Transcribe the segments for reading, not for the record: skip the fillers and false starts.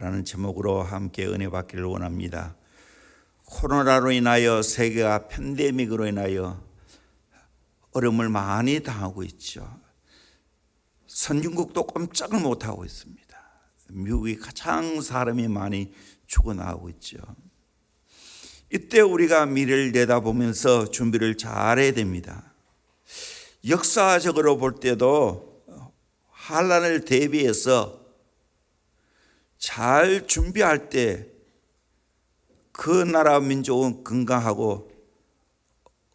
라는 제목으로 함께 은혜 받기를 원합니다. 코로나로 인하여 세계가 팬데믹으로 인하여 어려움을 많이 당하고 있죠. 선진국도 꼼짝을 못하고 있습니다. 미국이 가장 사람이 많이 죽어나가고 있죠. 이때 우리가 미래를 내다보면서 준비를 잘해야 됩니다. 역사적으로 볼 때도 환란을 대비해서 잘 준비할 때 그 나라 민족은 건강하고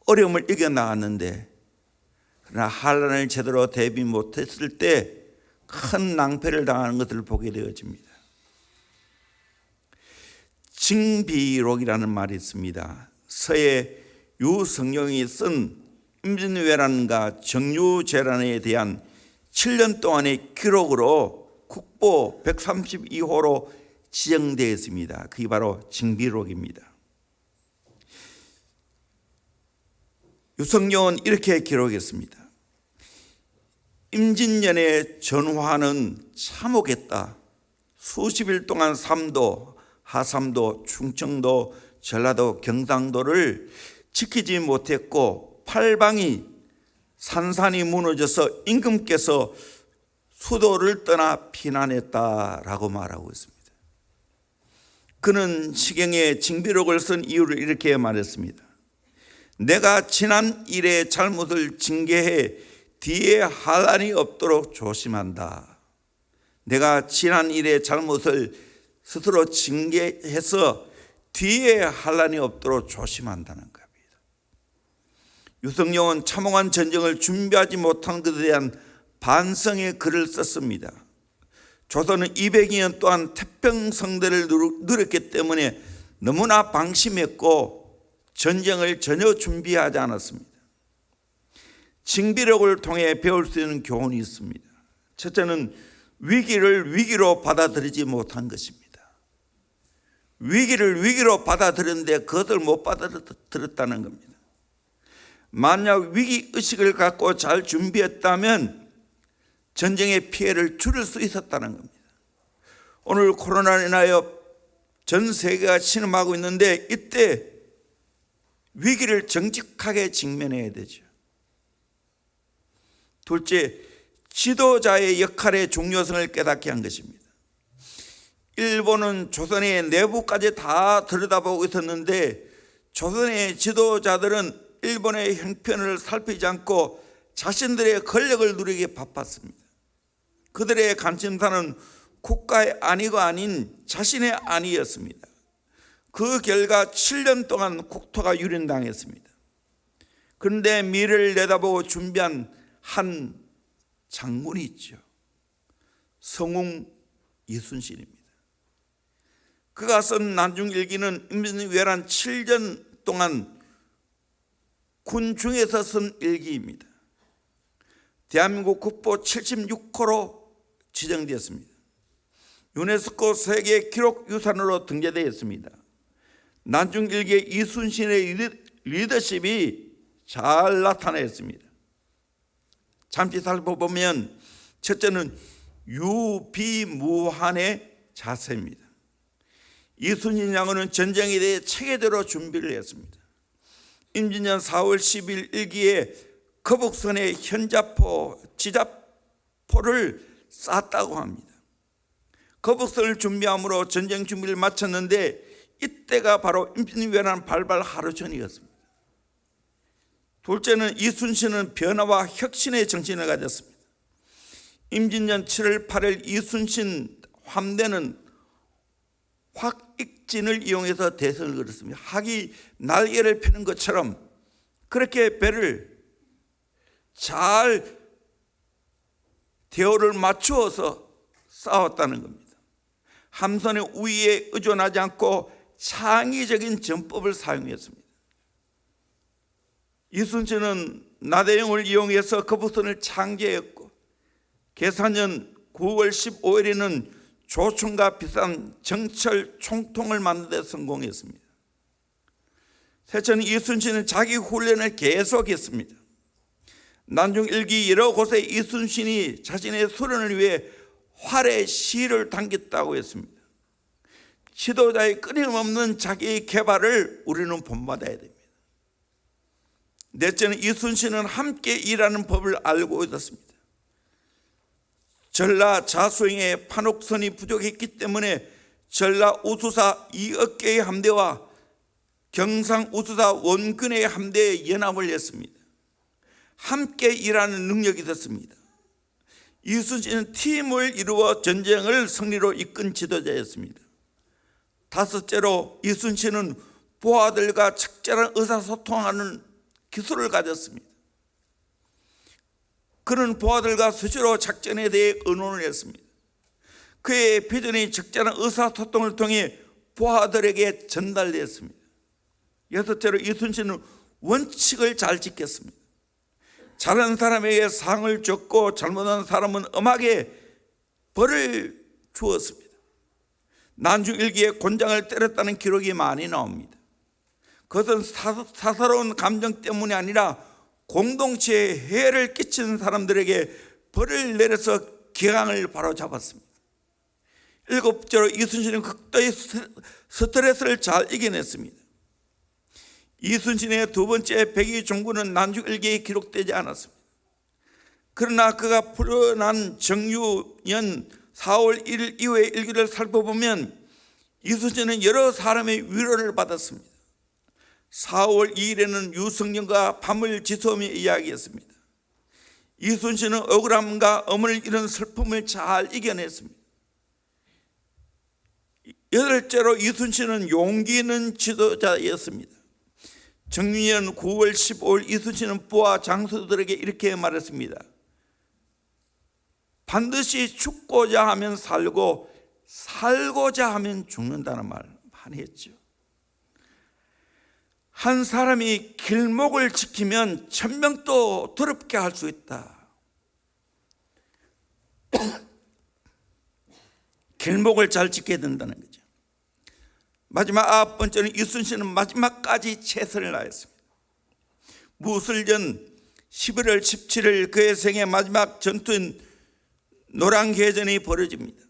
어려움을 이겨나갔는데, 그러나 환란을 제대로 대비 못했을 때 큰 낭패를 당하는 것을 보게 되어집니다. 징비록이라는 말이 있습니다. 서예 유성룡이 쓴 임진왜란과 정유재란에 대한 7년 동안의 기록으로 국보 132호로 지정되어 있습니다. 그게 바로 징비록입니다. 유성룡은 이렇게 기록했습니다. 임진년의 전화는 참혹했다. 수십일 동안 삼도, 하삼도, 충청도, 전라도, 경상도를 지키지 못했고 팔방이 산산이 무너져서 임금께서 수도를 떠나 피난했다라고 말하고 있습니다. 그는 시경에 징비록을 쓴 이유를 이렇게 말했습니다. 내가 지난 일의 잘못을 징계해 뒤에 환란이 없도록 조심한다. 내가 지난 일의 잘못을 스스로 징계해서 뒤에 환란이 없도록 조심한다는 겁니다. 유성룡은 참혹한 전쟁을 준비하지 못한 것에 대한 반성의 글을 썼습니다. 조선은 200년 동안 태평성대를 누렸기 때문에 너무나 방심했고 전쟁을 전혀 준비하지 않았습니다. 징비록을 통해 배울 수 있는 교훈이 있습니다. 첫째는 위기를 위기로 받아들이지 못한 것입니다. 위기를 위기로 받아들였는데 그것을 못 받아들였다는 겁니다. 만약 위기의식을 갖고 잘 준비했다면 전쟁의 피해를 줄일 수 있었다는 겁니다. 오늘 코로나로 인하여 전 세계가 신음하고 있는데 이때 위기를 정직하게 직면해야 되죠. 둘째, 지도자의 역할의 중요성을 깨닫게 한 것입니다. 일본은 조선의 내부까지 다 들여다보고 있었는데 조선의 지도자들은 일본의 형편을 살피지 않고 자신들의 권력을 누리기에 바빴습니다. 그들의 관심사는 국가의 안위가 아닌 자신의 안위였습니다. 그 결과 7년 동안 국토가 유린당했습니다. 그런데 미래를 내다보고 준비한 한 장군이 있죠. 성웅 이순신입니다. 그가 쓴 난중일기는 임진왜란 7년 동안 군중에서 쓴 일기입니다. 대한민국 국보 76호로 지정되었습니다. 유네스코 세계 기록 유산으로 등재되어 있습니다. 난중일기의 이순신의 리더십이 잘 나타나 있습니다. 잠시 살펴보면 첫째는 유비무환의 자세입니다. 이순신 장군은 전쟁에 대해 체계대로 준비를 했습니다. 임진년 4월 10일 일기에 거북선에 현자포, 지자포를 쐈다고 합니다. 거북선을 준비함으로 전쟁 준비를 마쳤는데 이때가 바로 임진왜란 발발 하루 전이었습니다. 둘째는 이순신은 변화와 혁신의 정신을 가졌습니다. 임진년 7월 8일 이순신 함대는 확익진을 이용해서 대선을 걸었습니다. 학이 날개를 펴는 것처럼 그렇게 배를 잘 대오를 맞추어서 싸웠다는 겁니다. 함선의 우위에 의존하지 않고 창의적인 전법을 사용했습니다. 이순신은 나대용을 이용해서 거북선을 창제했고 계산년 9월 15일에는 조총과 비싼 정철 총통을 만드는 데 성공했습니다. 셋째는 이순신은 자기 훈련을 계속했습니다. 난중일기 여러 곳에 이순신이 자신의 수련을 위해 활의 시를 당겼다고 했습니다. 지도자의 끊임없는 자기 개발을 우리는 본받아야 됩니다. 넷째는 이순신은 함께 일하는 법을 알고 있었습니다. 전라자수행의 판옥선이 부족했기 때문에 전라우수사 이억개의 함대와 경상우수사 원균의 함대에 연합을 했습니다. 함께 일하는 능력이 있었습니다. 이순신은 팀을 이루어 전쟁을 승리로 이끈 지도자였습니다. 다섯째로 이순신은 부하들과 적절한 의사소통하는 기술을 가졌습니다. 그는 부하들과 수시로 작전에 대해 의논을 했습니다. 그의 비전이 적절한 의사소통을 통해 부하들에게 전달되었습니다. 여섯째로 이순신은 원칙을 잘 지켰습니다. 잘한 사람에게 상을 줬고 잘못한 사람은 엄하게 벌을 주었습니다. 난중일기에 곤장을 때렸다는 기록이 많이 나옵니다. 그것은 사사로운 감정 때문이 아니라 공동체에 해를 끼치는 사람들에게 벌을 내려서 기강을 바로잡았습니다. 일곱째로 이순신은 극도의 스트레스를 잘 이겨냈습니다. 이순신의 두 번째 백의종군은 난중일기에 기록되지 않았습니다. 그러나 그가 풀어난 정유년 4월 1일 이후의 일기를 살펴보면 이순신은 여러 사람의 위로를 받았습니다. 4월 2일에는 유성년과 밤을 지소하며 이야기했습니다. 이순신은 억울함과 어머니를 잃은 슬픔을 잘 이겨냈습니다. 여덟째로 이순신은 용기 있는 지도자였습니다. 정유년 9월 15일 이순신은 부하 장수들에게 이렇게 말했습니다. 반드시 죽고자 하면 살고 살고자 하면 죽는다는 말 많이 했죠. 한 사람이 길목을 지키면 천명도 더럽게 할 수 있다. 길목을 잘 지켜야 된다는 거죠. 마지막 아홉 번째는 이순신은 마지막까지 최선을 다했습니다. 무술전 11월 17일 그의 생애 마지막 전투인 노량해전이 벌어집니다.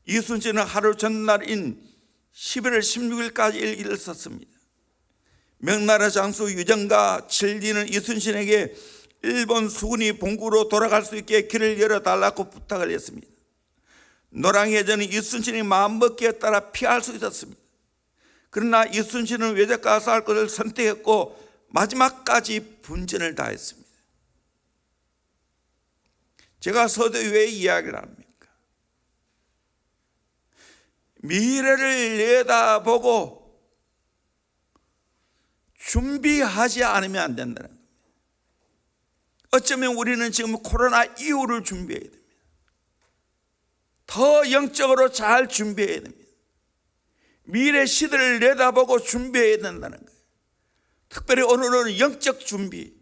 이순신은 하루 전날인 11월 16일까지 일기를 썼습니다. 명나라 장수 유정과 칠리는 이순신에게 일본 수군이 본국으로 돌아갈 수 있게 길을 열어달라고 부탁을 했습니다. 노량해전은 이순신이 마음먹기에 따라 피할 수 있었습니다. 그러나 이순신은 외적과 싸울 것을 선택했고 마지막까지 분전을 다했습니다. 제가 서두에 왜 이야기를 합니까? 미래를 내다보고 준비하지 않으면 안 된다는 겁니다. 어쩌면 우리는 지금 코로나 이후를 준비해야 됩니다. 더 영적으로 잘 준비해야 됩니다. 미래 시대를 내다보고 준비해야 된다는 거예요. 특별히 오늘은 영적 준비.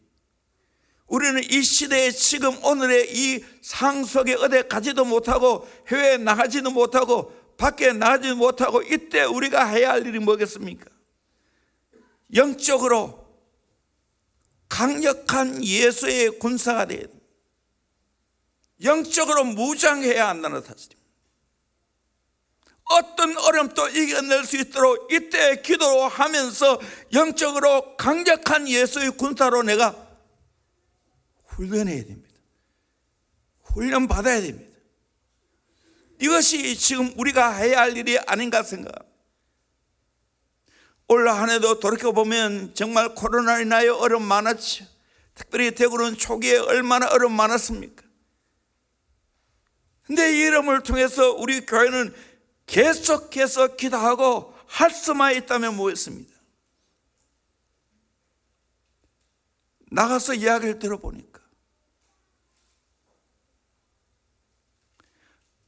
우리는 이 시대에 지금 오늘의 이 상속에 어디 가지도 못하고 해외에 나가지도 못하고 밖에 나가지도 못하고 이때 우리가 해야 할 일이 뭐겠습니까? 영적으로 강력한 예수의 군사가 돼야 됩니다. 영적으로 무장해야 한다는 사실입니다. 어떤 어려움도 이겨낼 수 있도록 이때 기도로 하면서 영적으로 강력한 예수의 군사로 내가 훈련해야 됩니다. 훈련 받아야 됩니다. 이것이 지금 우리가 해야 할 일이 아닌가 생각합니다. 올 한 해도 돌이켜보면 정말 코로나로 인하여 어려움 많았죠. 특별히 대구는 초기에 얼마나 어려움 많았습니까? 근데 이 이름을 통해서 우리 교회는 계속해서 기도하고 할 수만 있다면 뭐였습니다? 나가서 이야기를 들어보니까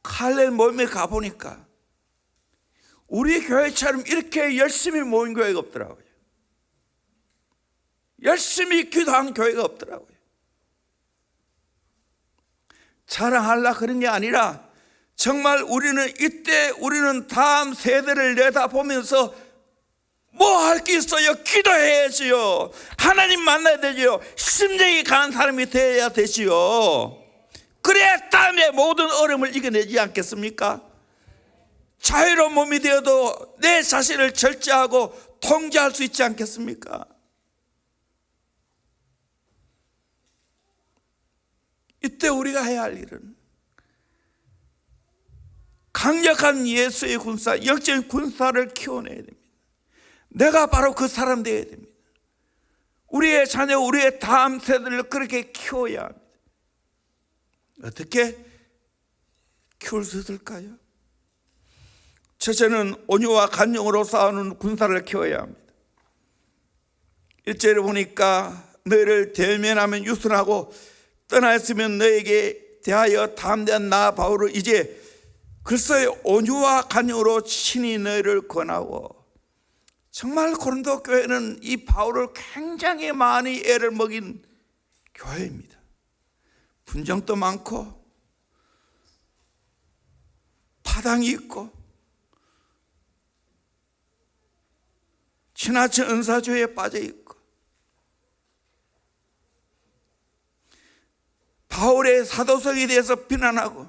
칼날 모임에 가보니까 우리 교회처럼 이렇게 열심히 모인 교회가 없더라고요. 열심히 기도한 교회가 없더라고요. 자랑하려고 그런 게 아니라 정말 우리는 이때 우리는 다음 세대를 내다보면서 뭐 할 게 있어요? 기도해야지요. 하나님 만나야 되지요. 심정이 강한 사람이 되어야 되지요. 그래야 다음에 모든 어려움을 이겨내지 않겠습니까? 자유로운 몸이 되어도 내 자신을 절제하고 통제할 수 있지 않겠습니까? 이때 우리가 해야 할 일은 강력한 예수의 군사, 영적인 군사를 키워내야 됩니다. 내가 바로 그 사람 되어야 됩니다. 우리의 자녀, 우리의 다음 세대를 그렇게 키워야 합니다. 어떻게 키울 수 있을까요? 첫째는 온유와 간용으로 싸우는 군사를 키워야 합니다. 1절에 보니까 너희를 대면하면 유순하고 떠나있으면 너에게 대하여 담대한 나 바울을 이제 글쎄 온유와 간용으로 친히 너희를 권하고. 정말 고린도 교회는 이 바울을 굉장히 많이 애를 먹인 교회입니다. 분쟁도 많고 파당이 있고 지나친 은사주의에 빠져 있고 바울의 사도성에 대해서 비난하고,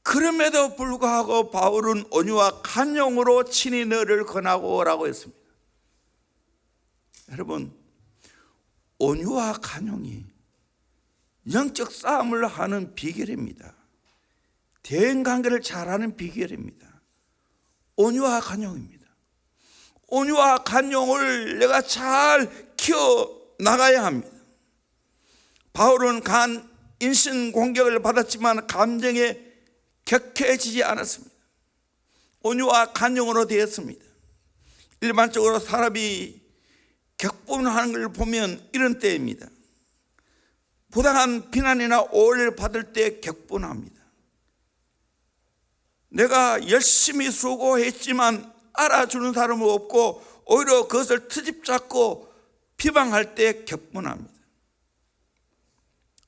그럼에도 불구하고 바울은 온유와 간용으로 친히 너를 권하고 라고 했습니다. 여러분, 온유와 간용이 영적 싸움을 하는 비결입니다. 대인관계를 잘하는 비결입니다. 온유와 간용입니다. 온유와 간용을 내가 잘 키워나가야 합니다. 바울은 간 인신 공격을 받았지만 감정에 격해지지 않았습니다. 온유와 간용으로 되었습니다. 일반적으로 사람이 격분하는 걸 보면 이런 때입니다. 부당한 비난이나 오해를 받을 때 격분합니다. 내가 열심히 수고했지만 알아주는 사람은 없고 오히려 그것을 트집잡고 비방할 때 격분합니다.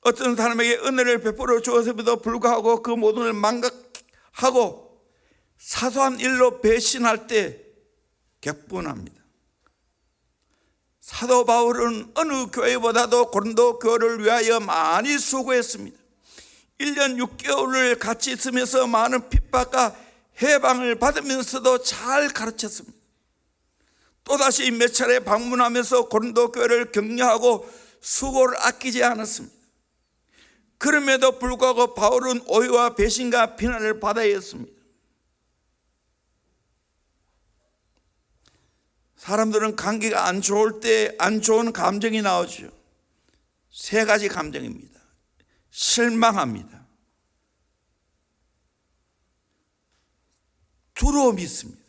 어떤 사람에게 은혜를 베풀어 주었음에도 불구하고 그 모든 걸 망각하고 사소한 일로 배신할 때 격분합니다. 사도 바울은 어느 교회보다도 고린도 교회를 위하여 많이 수고했습니다. 1년 6개월을 같이 있으면서 많은 핍박과 해방을 받으면서도 잘 가르쳤습니다. 또다시 몇 차례 방문하면서 고린도 교회를 격려하고 수고를 아끼지 않았습니다. 그럼에도 불구하고 바울은 오해와 배신과 비난을 받아야 했습니다. 사람들은 관계가 안 좋을 때 안 좋은 감정이 나오죠. 3가지 감정입니다. 실망합니다. 두려움이 있습니다.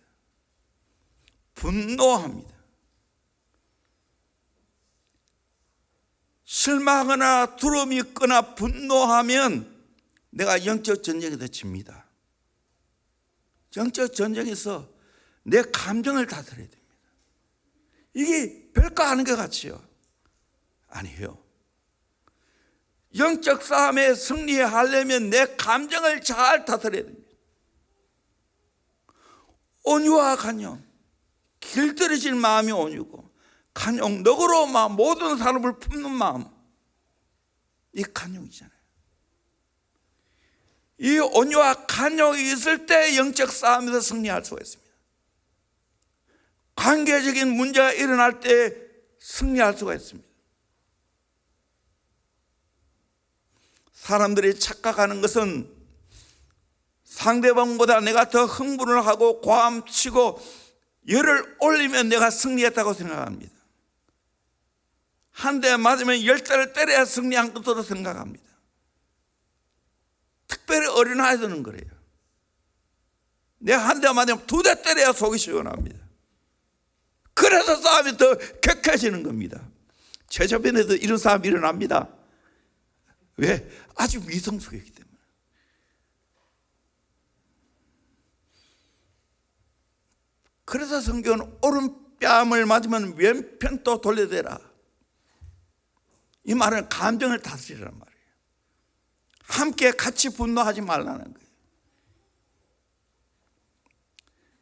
분노합니다. 실망하거나 두려움이 있거나 분노하면 내가 영적 전쟁에 딪힙니다. 영적 전쟁에서 내 감정을 다스려야 됩니다. 이게 별거 아닌 것 같지요? 아니에요. 영적 싸움에 승리하려면 내 감정을 잘 다스려야 됩니다. 온유와 간용, 길들여질 마음이 온유고, 간용, 너그러운 마음, 모든 사람을 품는 마음, 이 간용이잖아요. 이 온유와 간용이 있을 때 영적 싸움에서 승리할 수가 있습니다. 관계적인 문제가 일어날 때 승리할 수가 있습니다. 사람들이 착각하는 것은 상대방보다 내가 더 흥분을 하고 고함치고 열을 올리면 내가 승리했다고 생각합니다. 한 대 맞으면 10대를 때려야 승리한 것으로 생각합니다. 특별히 어린아이들은 그래요. 내가 한 대 맞으면 2대 때려야 속이 시원합니다. 그래서 싸움이 더 격해지는 겁니다. 제 주변에도 이런 싸움이 일어납니다. 왜? 아주 미성숙했기 때문에. 그래서 성경은 오른뺨을 맞으면 왼편도 돌려대라. 이 말은 감정을 다스리란 말이에요. 함께 같이 분노하지 말라는 거예요.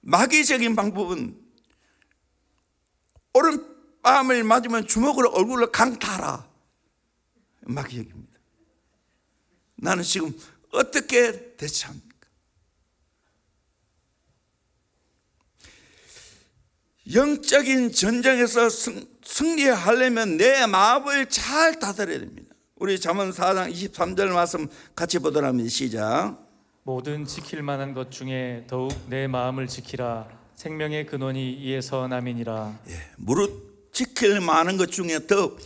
마귀적인 방법은 오른뺨을 맞으면 주먹으로 얼굴을 강타라. 마귀적입니다. 나는 지금 어떻게 대처합니까? 영적인 전쟁에서 승리하려면 내 마음을 잘 다스려야 됩니다. 우리 잠언 4장 23절 말씀 같이 보도록 합니다. 시작. 모든 지킬 만한 것 중에 더욱 내 마음을 지키라. 생명의 근원이 이에서 남이니라. 무릇 지킬 만한 것 중에 더욱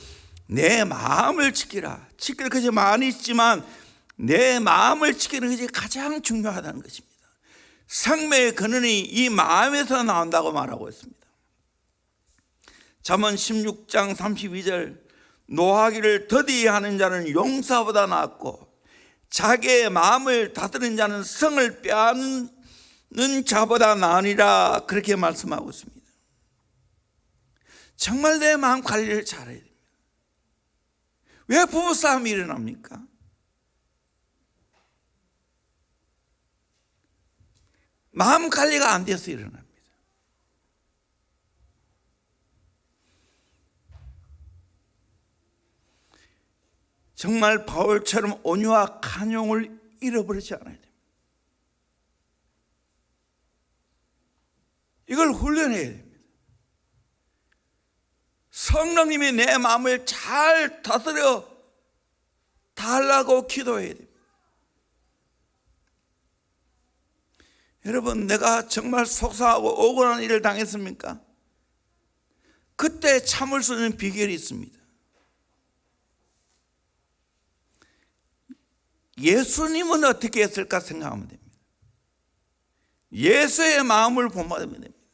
내 마음을 지키라. 지킬 것이 많이 있지만 내 마음을 지키는 것이 가장 중요하다는 것입니다. 생명의 근원이 이 마음에서 나온다고 말하고 있습니다. 잠언 16장 32절 노하기를 더디히 하는 자는 용사보다 낫고 자기의 마음을 다스리는 자는 성을 빼앗는 자보다 나으니라, 그렇게 말씀하고 있습니다. 정말 내 마음 관리를 잘해야 됩니다. 왜 부부싸움이 일어납니까? 마음 관리가 안 돼서 일어납니다. 정말 바울처럼 온유와 간용을 잃어버리지 않아야 됩니다. 이걸 훈련해야 됩니다. 성령님이 내 마음을 잘 다스려 달라고 기도해야 됩니다. 여러분, 내가 정말 속상하고 억울한 일을 당했습니까? 그때 참을 수 있는 비결이 있습니다. 예수님은 어떻게 했을까 생각하면 됩니다. 예수의 마음을 본받으면 됩니다.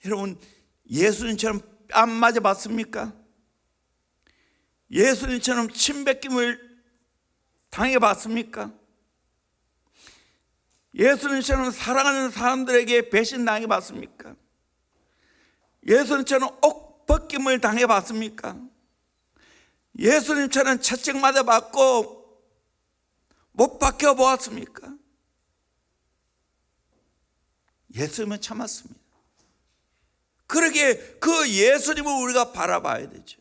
여러분, 예수님처럼 뺨 맞아 봤습니까? 예수님처럼 침뱉김을 당해 봤습니까? 예수님처럼 사랑하는 사람들에게 배신 당해 봤습니까? 예수님처럼 옥벗김을 당해 봤습니까? 예수님처럼 채찍 맞아 봤고 못 박혀 보았습니까? 예수님은 참았습니다. 그러기에 그 예수님을 우리가 바라봐야 되죠.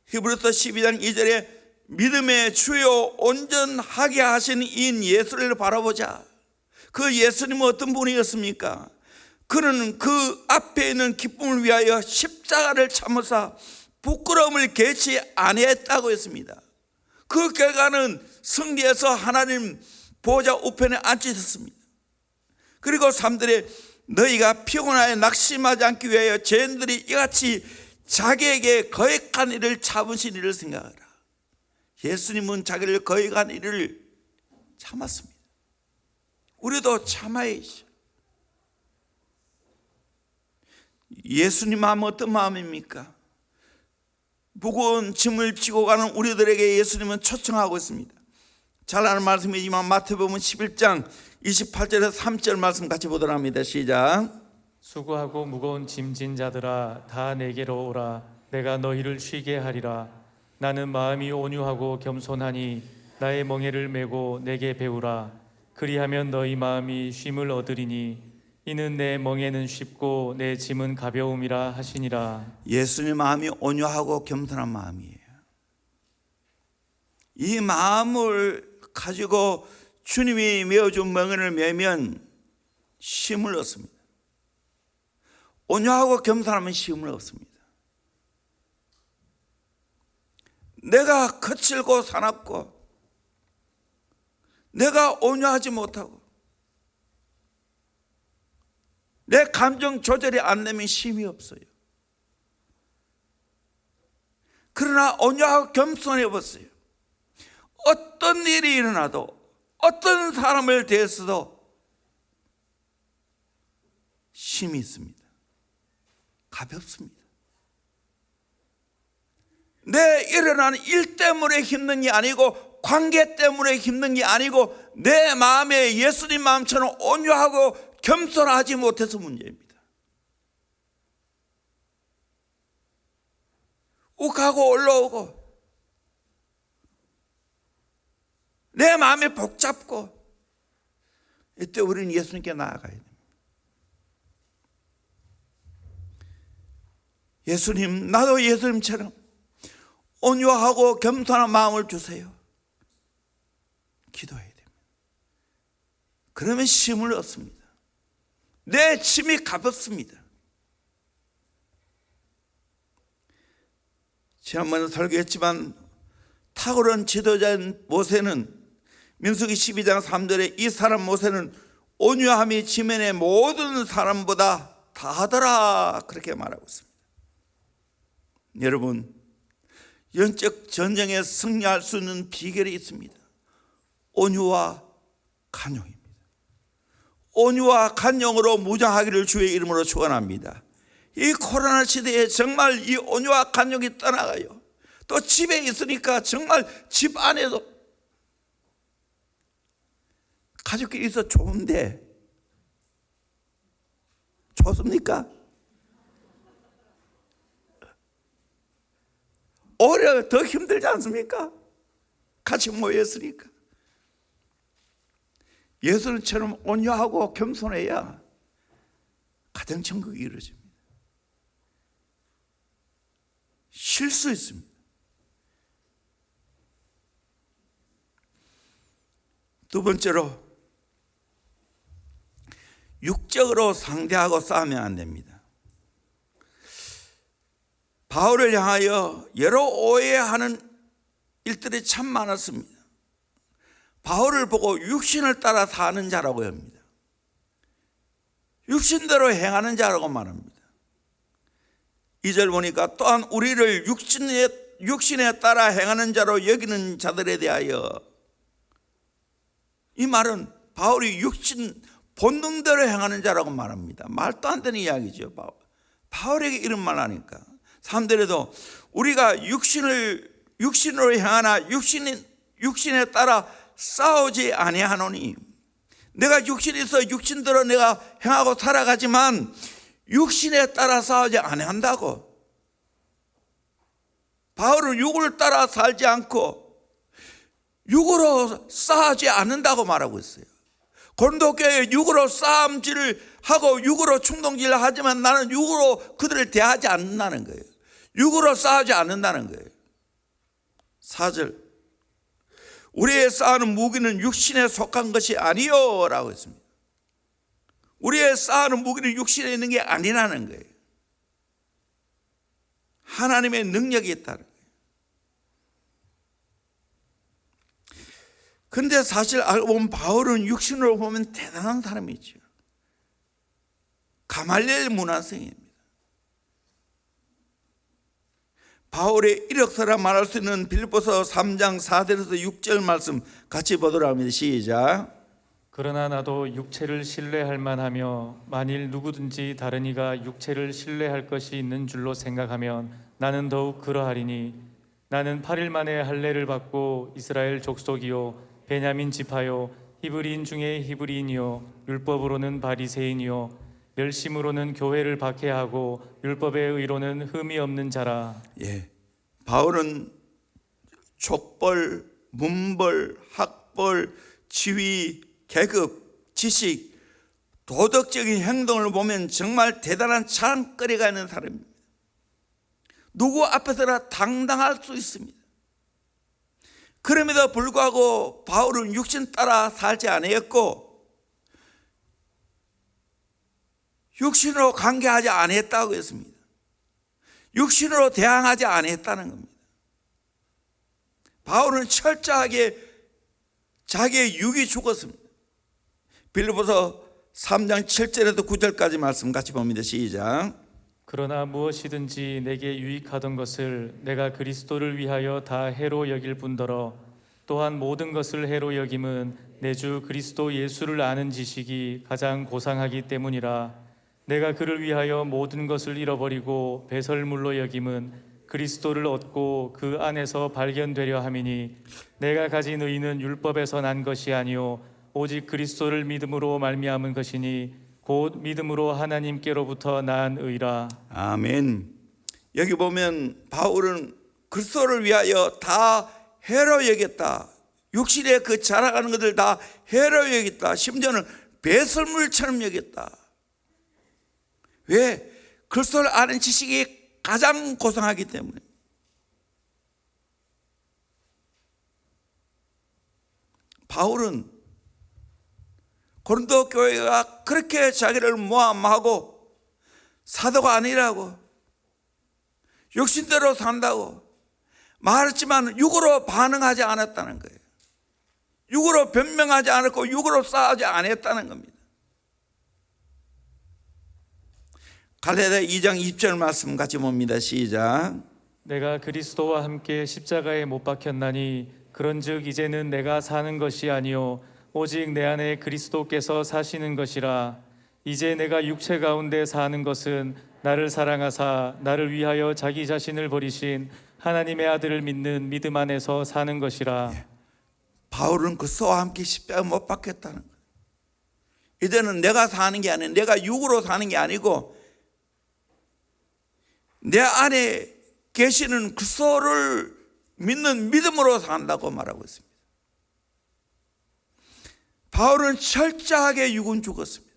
히브리서 12장 2절에 믿음의 주요 온전하게 하신 이 예수를 바라보자. 그 예수님은 어떤 분이었습니까? 그는 그 앞에 있는 기쁨을 위하여 십자가를 참으사 부끄러움을 개치 아니했다고 했습니다. 그 결과는 승리해서 하나님 보좌 우편에 앉으셨습니다. 그리고 3절에 너희가 피곤하여 낙심하지 않기 위하여 죄인들이 이같이 자기에게 거역한 일을 참으신 일을 생각하라. 예수님은 자기를 거역한 일을 참았습니다. 우리도 참아야죠. 예수님 마음은 어떤 마음입니까? 무거운 짐을 지고 가는 우리들에게 예수님은 초청하고 있습니다. 잘 아는 말씀이지만 마태복음 11장 28절에서 3절 말씀 같이 보도록 합니다. 시작. 수고하고 무거운 짐진 자들아 다 내게로 오라. 내가 너희를 쉬게 하리라. 나는 마음이 온유하고 겸손하니 나의 멍에를 메고 내게 배우라. 그리하면 너희 마음이 쉼을 얻으리니 이는 내 멍에는 쉽고 내 짐은 가벼움이라 하시니라. 예수님 마음이 온유하고 겸손한 마음이에요. 이 마음을 가지고 주님이 메어준 멍에를 메면 쉼을 얻습니다. 온유하고 겸손하면 쉼을 얻습니다. 내가 거칠고 사납고 내가 온유하지 못하고 내 감정 조절이 안 되면 쉼이 없어요. 그러나 온유하고 겸손해 보세요. 어떤 일이 일어나도 어떤 사람을 대해서도 쉼이 있습니다. 가볍습니다. 내 일어나는 일 때문에 힘든 게 아니고 관계 때문에 힘든 게 아니고 내 마음에 예수님 마음처럼 온유하고 겸손하지 못해서 문제입니다. 욱하고 올라오고 내 마음이 복잡고 이때 우리는 예수님께 나아가야 됩니다. 예수님, 나도 예수님처럼 온유하고 겸손한 마음을 주세요. 기도해야 됩니다. 그러면 힘을 얻습니다. 내 짐이 가볍습니다. 지난번에 설교했지만 탁월한 지도자인 모세는 민수기 12장 3절에 이 사람 모세는 온유함이 지면의 모든 사람보다 다하더라 그렇게 말하고 있습니다. 여러분, 영적 전쟁에 승리할 수 있는 비결이 있습니다. 온유와 간용입니다. 온유와 간용으로 무장하기를 주의 이름으로 축원합니다. 이 코로나 시대에 정말 이 온유와 간용이 떠나가요. 또 집에 있으니까 정말 집 안에도 가족끼리 있어 좋은데 좋습니까? 오히려 더 힘들지 않습니까? 같이 모였으니까. 예수님처럼 온유하고 겸손해야 가정 천국이 이루어집니다. 쉴 수 있습니다. 두 번째로, 육적으로 상대하고 싸우면 안 됩니다. 바울을 향하여 여러 오해하는 일들이 참 많았습니다. 바울을 보고 육신을 따라 사는 자라고 합니다. 육신대로 행하는 자라고 말합니다. 2절 보니까 또한 우리를 육신에 따라 행하는 자로 여기는 자들에 대하여, 이 말은 바울이 육신 본능대로 행하는 자라고 말합니다. 말도 안 되는 이야기죠. 바울에게 이런 말 하니까 3절에도 우리가 육신으로 행하나 육신에 따라 싸우지 아니하노니, 내가 육신에 있어 육신대로 내가 행하고 살아가지만 육신에 따라 싸우지 아니한다고. 바울은 육을 따라 살지 않고 육으로 싸우지 않는다고 말하고 있어요. 고린도교회 육으로 싸움질을 하고 육으로 충동질을 하지만 나는 육으로 그들을 대하지 않는다는 거예요. 육으로 싸우지 않는다는 거예요. 4절, 우리의 싸우는 무기는 육신에 속한 것이 아니요 라고 했습니다. 우리의 싸우는 무기는 육신에 있는 게 아니라는 거예요. 하나님의 능력이 있다는 거예요. 그런데 사실 알고 보면 바울은 육신으로 보면 대단한 사람이죠. 가말리엘 문화생입니다. 바울의 이력서라 말할 수 있는 빌립보서 3장 4절에서 6절 말씀 같이 보도록 합니다. 시작. 그러나 나도 육체를 신뢰할 만하며 만일 누구든지 다른 이가 육체를 신뢰할 것이 있는 줄로 생각하면 나는 더욱 그러하리니, 나는 8일 만에 할례를 받고 이스라엘 족속이요 베냐민 지파요 히브리인 중에 히브리인이요 율법으로는 바리새인이요 멸심으로는 교회를 박해하고 율법의 의로는 흠이 없는 자라. 예, 바울은 족벌, 문벌, 학벌, 지위, 계급, 지식, 도덕적인 행동을 보면 정말 대단한 자랑거리가 있는 사람입니다. 누구 앞에서나 당당할 수 있습니다. 그럼에도 불구하고 바울은 육신 따라 살지 아니했고 육신으로 관계하지 아니했다고 했습니다. 육신으로 대항하지 아니했다는 겁니다. 바울은 철저하게 자기의 육이 죽었습니다. 빌립보서 3장 7절에서 9절까지 말씀 같이 봅니다. 시작. 그러나 무엇이든지 내게 유익하던 것을 내가 그리스도를 위하여 다 해로 여길 뿐더러 또한 모든 것을 해로 여김은 내 주 그리스도 예수를 아는 지식이 가장 고상하기 때문이라. 내가 그를 위하여 모든 것을 잃어버리고 배설물로 여김은 그리스도를 얻고 그 안에서 발견되려 함이니, 내가 가진 의는 율법에서 난 것이 아니요 오직 그리스도를 믿음으로 말미암은 것이니 곧 믿음으로 하나님께로부터 난 의라. 아멘. 여기 보면 바울은 그리스도를 위하여 다 해로 여겼다. 육신에 그 자라가는 것들 다 해로 여겼다. 심지어는 배설물처럼 여겼다. 왜? 그리스도를 아는 지식이 가장 고상하기 때문에. 바울은 고린도 교회가 그렇게 자기를 모함하고 사도가 아니라고 육신대로 산다고 말했지만 육으로 반응하지 않았다는 거예요. 육으로 변명하지 않았고 육으로 싸우지 않았다는 겁니다. 갈라디아 2장 20절 말씀 같이 봅니다. 시작. 내가 그리스도와 함께 십자가에 못 박혔나니 그런즉 이제는 내가 사는 것이 아니요 오직 내 안에 그리스도께서 사시는 것이라. 이제 내가 육체 가운데 사는 것은 나를 사랑하사 나를 위하여 자기 자신을 버리신 하나님의 아들을 믿는 믿음 안에서 사는 것이라. 바울은 그리스도와 함께 십자가에 못 박혔다는 거예요. 이제는 내가 사는 게 아니고 내가 육으로 사는 게 아니고 내 안에 계시는 그리스도를 믿는 믿음으로 산다고 말하고 있습니다. 바울은 철저하게 육은 죽었습니다.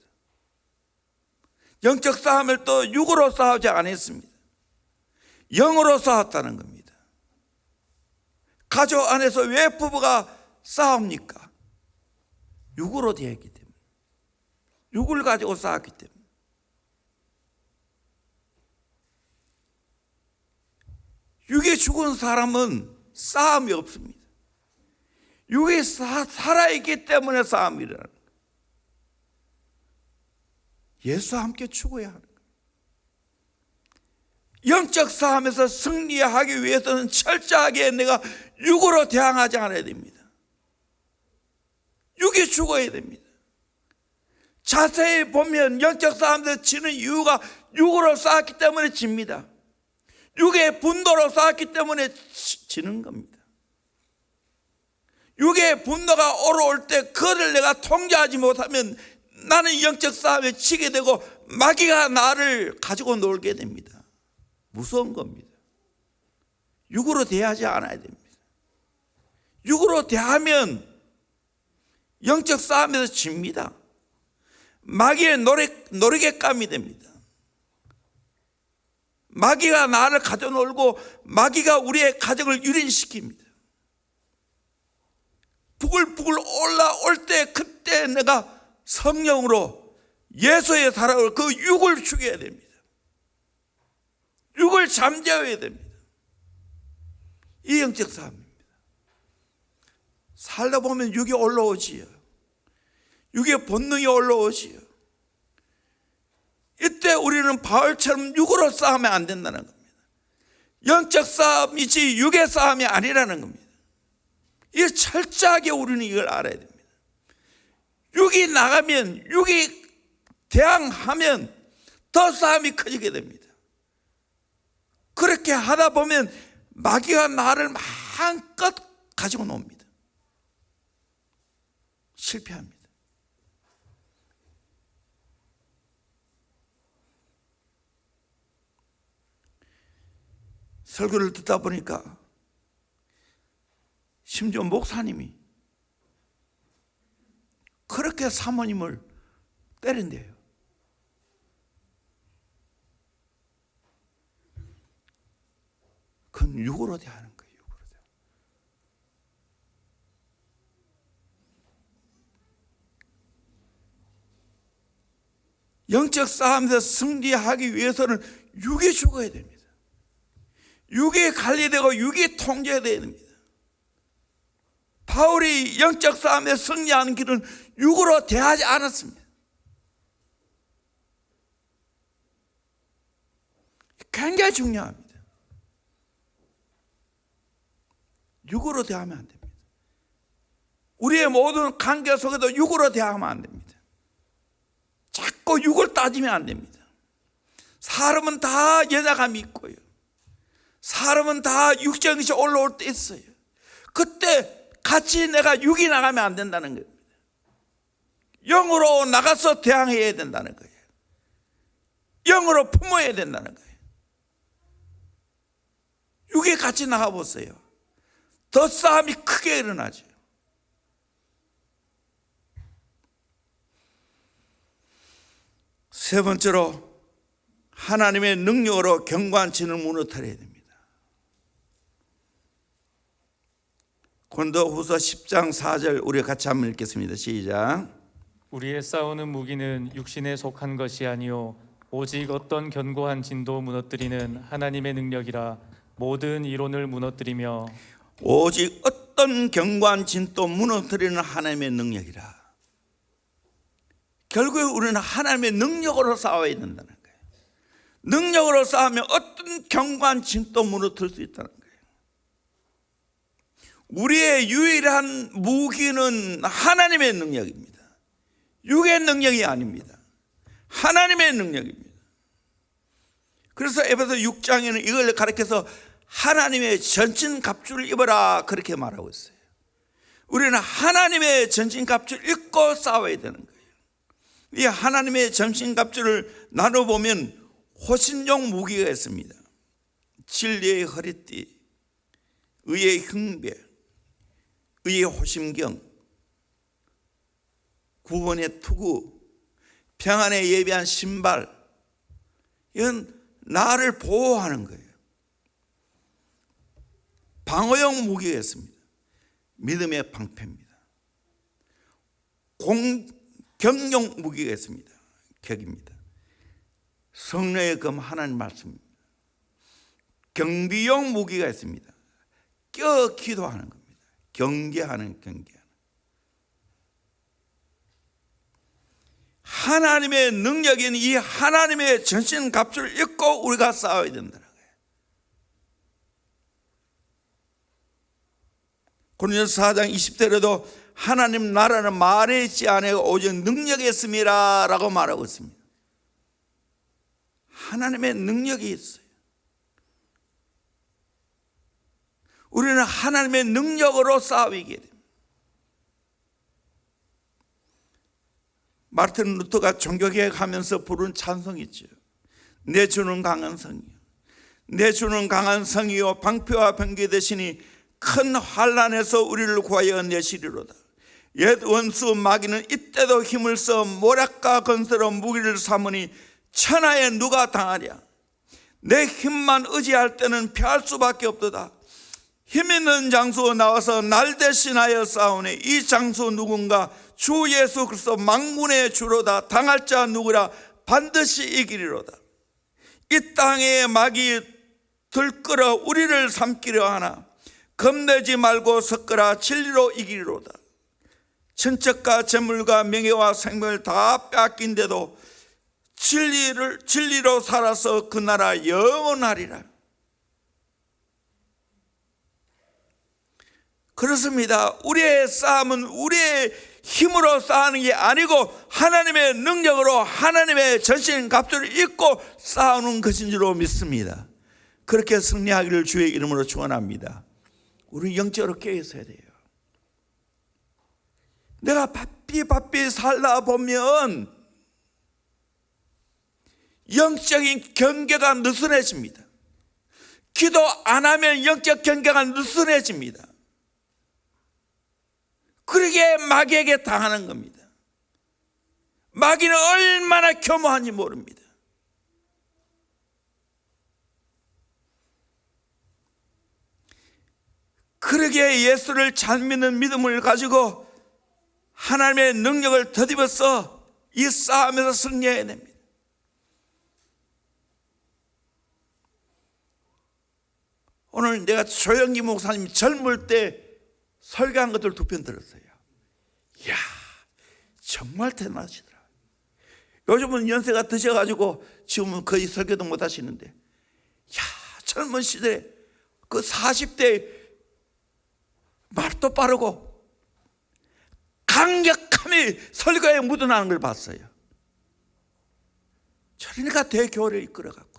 영적 싸움을 또 육으로 싸우지 않았습니다. 영으로 싸웠다는 겁니다. 가족 안에서 왜 부부가 싸웁니까? 육으로 되었기 때문에, 육을 가지고 싸웠기 때문에. 육에 죽은 사람은 싸움이 없습니다. 육이 살아있기 때문에 싸움이 일어나는 거예요. 예수와 함께 죽어야 하는 거예요. 영적 싸움에서 승리하기 위해서는 철저하게 내가 육으로 대항하지 않아야 됩니다. 육이 죽어야 됩니다. 자세히 보면 영적 싸움에서 지는 이유가 육으로 싸웠기 때문에 집니다. 육의 분노로 싸웠기 때문에 지는 겁니다. 육의 분노가 올라올 때 그를 내가 통제하지 못하면 나는 영적 싸움에 지게 되고 마귀가 나를 가지고 놀게 됩니다. 무서운 겁니다. 육으로 대하지 않아야 됩니다. 육으로 대하면 영적 싸움에서 집니다. 마귀의 노리개감이 됩니다. 마귀가 나를 가져놀고 마귀가 우리의 가정을 유린시킵니다. 부글부글 올라올 때 그때 내가 성령으로 예수의 사랑을 그 육을 죽여야 됩니다. 육을 잠재워야 됩니다. 이 영적 싸움입니다. 살다 보면 육이 올라오지요. 육의 본능이 올라오지요. 이때 우리는 바울처럼 육으로 싸우면 안 된다는 겁니다. 영적 싸움이지 육의 싸움이 아니라는 겁니다. 이 철저하게 우리는 이걸 알아야 됩니다. 육이 나가면, 육이 대항하면 더 싸움이 커지게 됩니다. 그렇게 하다 보면 마귀가 나를 마음껏 가지고 놉니다. 실패합니다. 설교를 듣다 보니까 심지어 목사님이 그렇게 사모님을 때린대요. 그건 육으로 대하는 거예요. 육으로 대하는. 영적 싸움에서 승리하기 위해서는 육이 죽어야 됩니다. 육이 관리되고 육이 통제해야 됩니다. 바울이 영적 싸움에 승리하는 길은 육으로 대하지 않았습니다. 굉장히 중요합니다. 육으로 대하면 안 됩니다. 우리의 모든 관계 속에도 육으로 대하면 안 됩니다. 자꾸 육을 따지면 안 됩니다. 사람은 다 연약함이 있고요. 사람은 다 육적인 것이 올라올 때 있어요. 그때 같이 내가 육이 나가면 안 된다는 겁니다. 영으로 나가서 대항해야 된다는 거예요. 영으로 품어야 된다는 거예요. 육이 같이 나가보세요. 더 싸움이 크게 일어나죠. 세 번째로 하나님의 능력으로 경관친을 무너뜨려야 됩니다. 고린도후서 10장 4절 우리 같이 한번 읽겠습니다. 시작. 우리의 싸우는 무기는 육신에 속한 것이 아니요 오직 어떤 견고한 진도 무너뜨리는 하나님의 능력이라. 모든 이론을 무너뜨리며 오직 어떤 견고한 진도 무너뜨리는 하나님의 능력이라. 결국에 우리는 하나님의 능력으로 싸워야 된다는 거예요. 능력으로 싸우면 어떤 견고한 진도 무너뜨릴 수 있다는 거예요. 우리의 유일한 무기는 하나님의 능력입니다. 육의 능력이 아닙니다. 하나님의 능력입니다. 그래서 에베소 6장에는 이걸 가리켜서 하나님의 전신갑주를 입어라 그렇게 말하고 있어요. 우리는 하나님의 전신갑주를 입고 싸워야 되는 거예요. 이 하나님의 전신갑주를 나눠보면 호신용 무기가 있습니다. 진리의 허리띠, 의의 흉배, 의의 호심경, 구원의 투구, 평안에 예비한 신발. 이건 나를 보호하는 거예요. 방어용 무기가 있습니다. 믿음의 방패입니다. 공격용 무기가 있습니다. 격입니다. 성령의 검 하나님 말씀입니다. 경비용 무기가 있습니다. 껴 기도하는 겁니다. 경계하는. 하나님의 능력인 이 하나님의 전신갑주를 입고 우리가 싸워야 된다는 거예요. 고린도서 4장 20절에도 하나님 나라는 말에 있지 아니하고 오직 능력에 있음이라 라고 말하고 있습니다. 하나님의 능력이 있어요. 우리는 하나님의 능력으로 싸우게 됩니다. 마르틴 루터가 종교개혁하면서 부른 찬송이 있죠. 내 주는 강한 성이요, 내 주는 강한 성이요 방패와 병기 되시니 큰 환난에서 우리를 구하여 내시리로다. 옛 원수 마귀는 이때도 힘을 써 모략과 건설로 무기를 삼으니 천하에 누가 당하랴. 내 힘만 의지할 때는 피할 수밖에 없도다. 힘 있는 장소 나와서 날 대신하여 싸우네. 이 장소 누군가? 주 예수 그리스도 만군의 주로다. 당할 자 누구라? 반드시 이기리로다. 이 땅에 마귀 들끓어 우리를 삼키려 하나 겁내지 말고 섞으라. 진리로 이기리로다. 천적과 재물과 명예와 생명을 다 빼앗긴데도 진리로 살아서 그 나라 영원하리라. 그렇습니다. 우리의 싸움은 우리의 힘으로 싸우는 게 아니고 하나님의 능력으로 하나님의 전신갑주를 입고 싸우는 것인 줄로 믿습니다. 그렇게 승리하기를 주의 이름으로 축원합니다. 우리 영적으로 깨어 있어야 돼요. 내가 바삐 살다 보면 영적인 경계가 느슨해집니다. 기도 안 하면 영적 경계가 느슨해집니다. 그러게 마귀에게 당하는 겁니다. 마귀는 얼마나 교묘한지 모릅니다. 그러게 예수를 잘 믿는 믿음을 가지고 하나님의 능력을 더입어서 이 싸움에서 승리해야 됩니다. 오늘 내가 조영기 목사님 젊을 때 설교한 것들 2편 들었어요. 이야, 정말 대단하시더라. 요즘은 연세가 드셔가지고 지금은 거의 설교도 못 하시는데, 야, 젊은 시대에 그 40대 말도 빠르고 강력함이 설교에 묻어나는 걸 봤어요. 저러니까 대교회를 이끌어갔구나.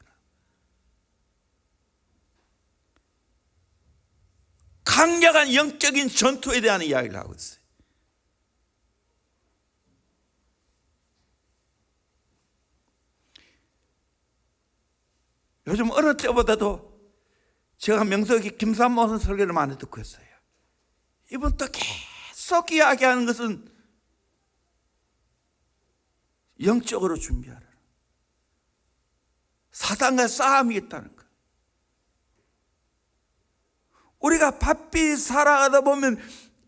강력한 영적인 전투에 대한 이야기를 하고 있어요. 요즘 어느 때보다도 제가 명석이 김삼모 설교를 많이 듣고 있어요. 이분 또 계속 이야기하는 것은 영적으로 준비하라. 사단과 싸움이 있다는 것. 우리가 바삐 살아가다 보면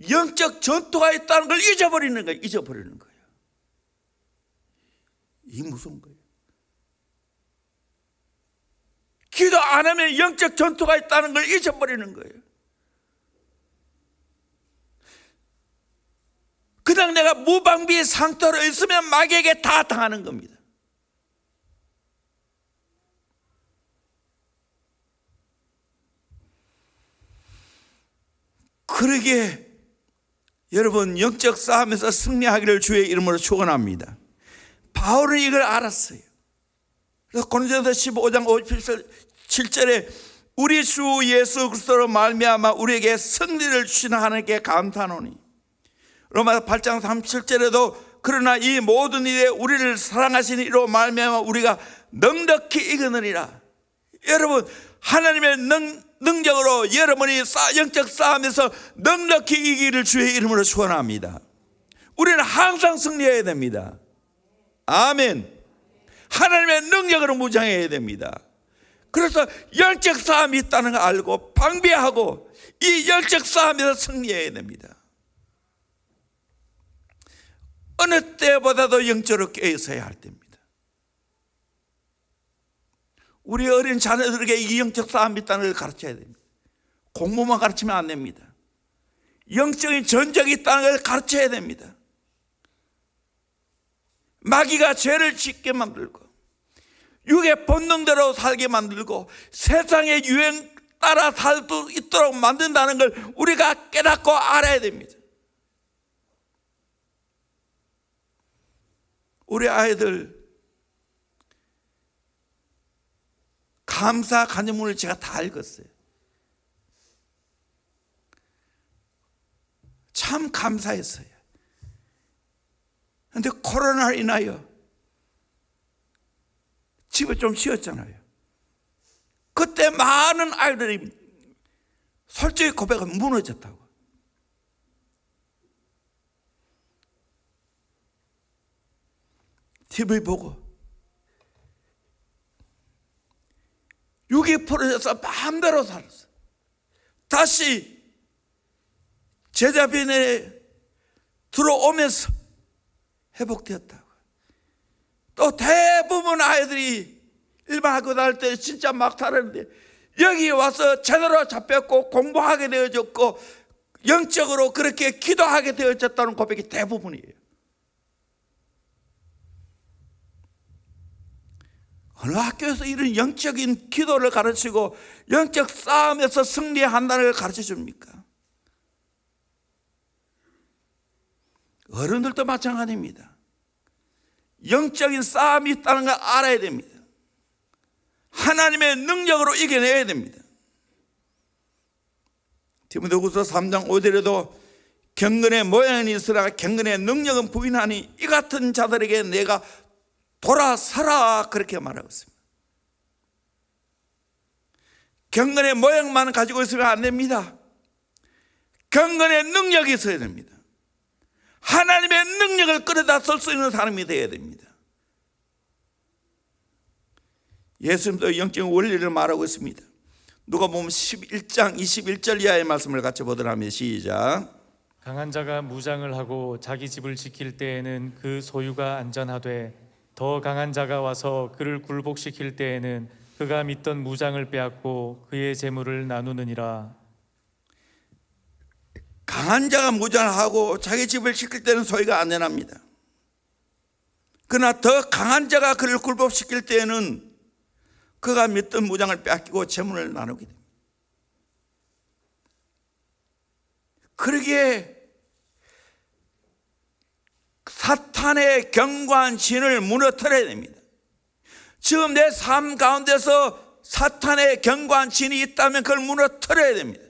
영적 전투가 있다는 걸 잊어버리는 거예요. 잊어버리는 거예요. 이 무서운 거예요. 기도 안 하면 영적 전투가 있다는 걸 잊어버리는 거예요. 그냥 내가 무방비 상태로 있으면 마귀에게 다 당하는 겁니다. 그러기에 여러분, 영적 싸움에서 승리하기를 주의 이름으로 축원합니다. 바울은 이걸 알았어요. 그래서 고린도서 15장 57절에 우리 주 예수 그리스도로 말미암아 우리에게 승리를 주시는 하나님께 감사하노니, 로마서 8장 37절에도 그러나 이 모든 일에 우리를 사랑하시는 이로 말미암아 우리가 넉넉히 이기느니라. 여러분, 하나님의 능력으로 여러분이 영적 싸움에서 넉넉히 이기기를 주의 이름으로 축원합니다. 우리는 항상 승리해야 됩니다. 아멘. 하나님의 능력으로 무장해야 됩니다. 그래서 영적 싸움이 있다는 걸 알고 방비하고 이 영적 싸움에서 승리해야 됩니다. 어느 때보다도 영적으로 깨어있어야 할 때입니다. 우리 어린 자녀들에게 이 영적 싸움이 있다는 걸 가르쳐야 됩니다. 공부만 가르치면 안 됩니다. 영적인 전쟁이 있다는 걸 가르쳐야 됩니다. 마귀가 죄를 짓게 만들고 육의 본능대로 살게 만들고 세상의 유행 따라 살 수 있도록 만든다는 걸 우리가 깨닫고 알아야 됩니다. 우리 아이들 감사 간증문을 제가 다 읽었어요. 참 감사했어요. 그런데 코로나로 인하여 집에 좀 쉬었잖아요. 그때 많은 아이들이 솔직히 고백하면 무너졌다고. TV 보고 육이 풀어져서 마음대로 살았어. 다시 제자빈에 들어오면서 회복되었다고. 또 대부분 아이들이 일반 학교 다닐 때 진짜 막 살았는데 여기 와서 제대로 잡혔고 공부하게 되어졌고 영적으로 그렇게 기도하게 되어졌다는 고백이 대부분이에요. 어느 학교에서 이런 영적인 기도를 가르치고 영적 싸움에서 승리한다는 걸 가르쳐 줍니까? 어른들도 마찬가지입니다. 영적인 싸움이 있다는 걸 알아야 됩니다. 하나님의 능력으로 이겨내야 됩니다. 디모데후서 3장 5절에도 경건의 모양은 있으나 경건의 능력은 부인하니 이 같은 자들에게 내가 돌아서라, 그렇게 말하고 있습니다. 경건의 모양만 가지고 있으면 안 됩니다. 경건의 능력이 있어야 됩니다. 하나님의 능력을 끌어다 쓸 수 있는 사람이 되어야 됩니다. 예수님도 영적인 원리를 말하고 있습니다. 누가 보면 11장 21절 이하의 말씀을 같이 보도록 하면 시작. 강한 자가 무장을 하고 자기 집을 지킬 때에는 그 소유가 안전하되 더 강한 자가 와서 그를 굴복시킬 때에는 그가 믿던 무장을 빼앗고 그의 재물을 나누느니라. 강한 자가 무장을 하고 자기 집을 지킬 때는 소유가 안전합니다. 그러나 더 강한 자가 그를 굴복시킬 때에는 그가 믿던 무장을 빼앗기고 재물을 나누게 됩니다. 그러기에 사탄의 견고한 진을 무너뜨려야 됩니다. 지금 내 삶 가운데서 사탄의 견고한 진이 있다면 그걸 무너뜨려야 됩니다.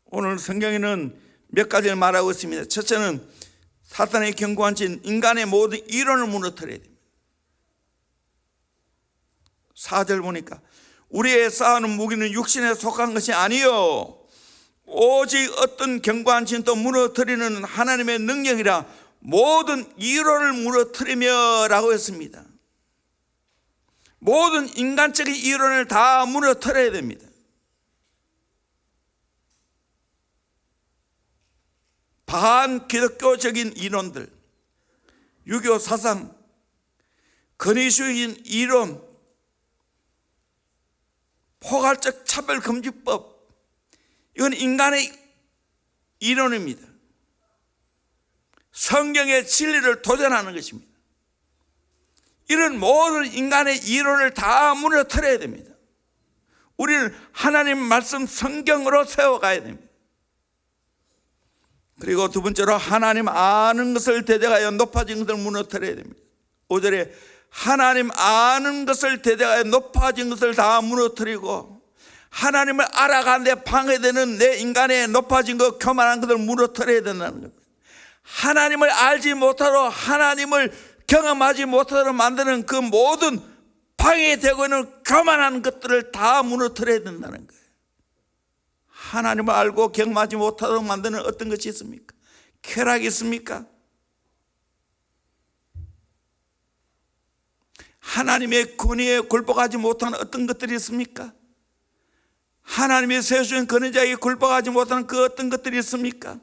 오늘 성경에는 몇 가지를 말하고 있습니다. 첫째는 사탄의 견고한 진, 인간의 모든 이론을 무너뜨려야 됩니다. 4절 보니까 우리의 싸우는 무기는 육신에 속한 것이 아니요 오직 어떤 견고한 진도 무너뜨리는 하나님의 능력이라 모든 이론을 무너뜨리며 라고 했습니다. 모든 인간적인 이론을 다 무너뜨려야 됩니다. 반기독교적인 이론들, 유교 사상, 근위주의 이론, 포괄적 차별금지법, 이건 인간의 이론입니다. 성경의 진리를 도전하는 것입니다. 이런 모든 인간의 이론을 다 무너뜨려야 됩니다. 우리는 하나님 말씀 성경으로 세워가야 됩니다. 그리고 두 번째로 하나님 아는 것을 대적하여 높아진 것을 무너뜨려야 됩니다. 5절에 하나님 아는 것을 대적하여 높아진 것을 다 무너뜨리고, 하나님을 알아가는데 방해되는 내 인간의 높아진 것, 교만한 것을 무너뜨려야 된다는 겁니다. 하나님을 알지 못하도록, 하나님을 경험하지 못하도록 만드는 그 모든 방해되고 있는 교만한 것들을 다 무너뜨려야 된다는 거예요. 하나님을 알고 경험하지 못하도록 만드는 어떤 것이 있습니까? 쾌락이 있습니까? 하나님의 권위에 굴복하지 못하는 어떤 것들이 있습니까? 하나님의 세우신 권위자에게 굴복하지 못하는 그 어떤 것들이 있습니까?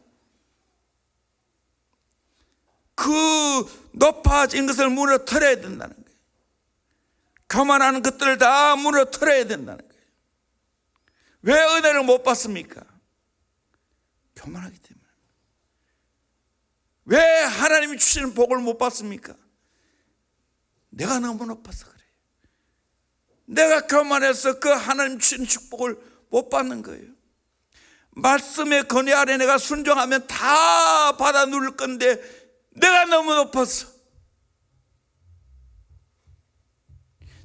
그 높아진 것을 무너뜨려야 된다는 거예요. 교만하는 것들을 다 무너뜨려야 된다는 거예요. 왜 은혜를 못 받습니까? 교만하기 때문에. 왜 하나님이 주시는 복을 못 받습니까? 내가 너무 높아서 그래요. 내가 교만해서 그 하나님 주시는 축복을 못 받는 거예요. 말씀의 권위 아래 내가 순종하면 다 받아 누릴 건데 내가 너무 높아서,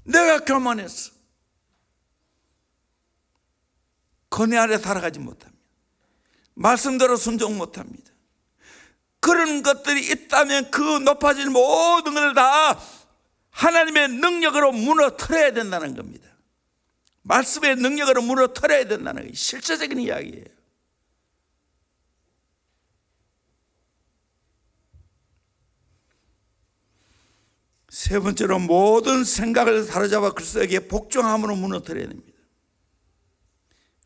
내가 교만해서 권위 아래 살아가지 못합니다. 말씀대로 순종 못합니다. 그런 것들이 있다면 그 높아진 모든 것을 다 하나님의 능력으로 무너뜨려야 된다는 겁니다. 말씀의 능력으로 무너뜨려야 된다는 게 실제적인 이야기예요. 세 번째로 모든 생각을 사로잡아 그리스도에게 복종함으로 무너뜨려야 됩니다.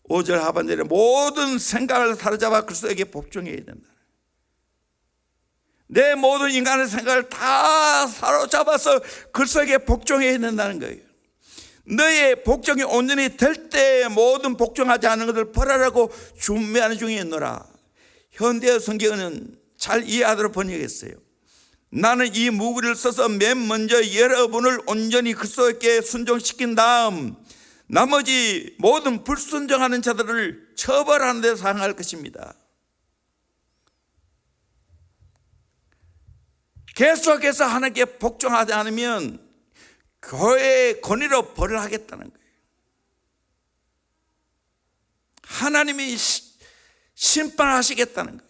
5절 하반절에 모든 생각을 사로잡아 그리스도에게 복종해야 된다. 내 모든 인간의 생각을 다 사로잡아서 그리스도에게 복종해야 된다는 거예요. 너의 복종이 온전히 될 때 모든 복종하지 않은 것을 벌하라고 준비하는 중에 있노라. 현대 성경은 잘 이해하도록 번역했어요. 나는 이 무기를 써서 맨 먼저 여러분을 온전히 그리스도께 순종시킨 다음 나머지 모든 불순종하는 자들을 처벌하는 데 사용할 것입니다. 계속해서 하나님께 복종하지 않으면 교회의 권위로 벌을 하겠다는 거예요. 하나님이 심판하시겠다는 거예요.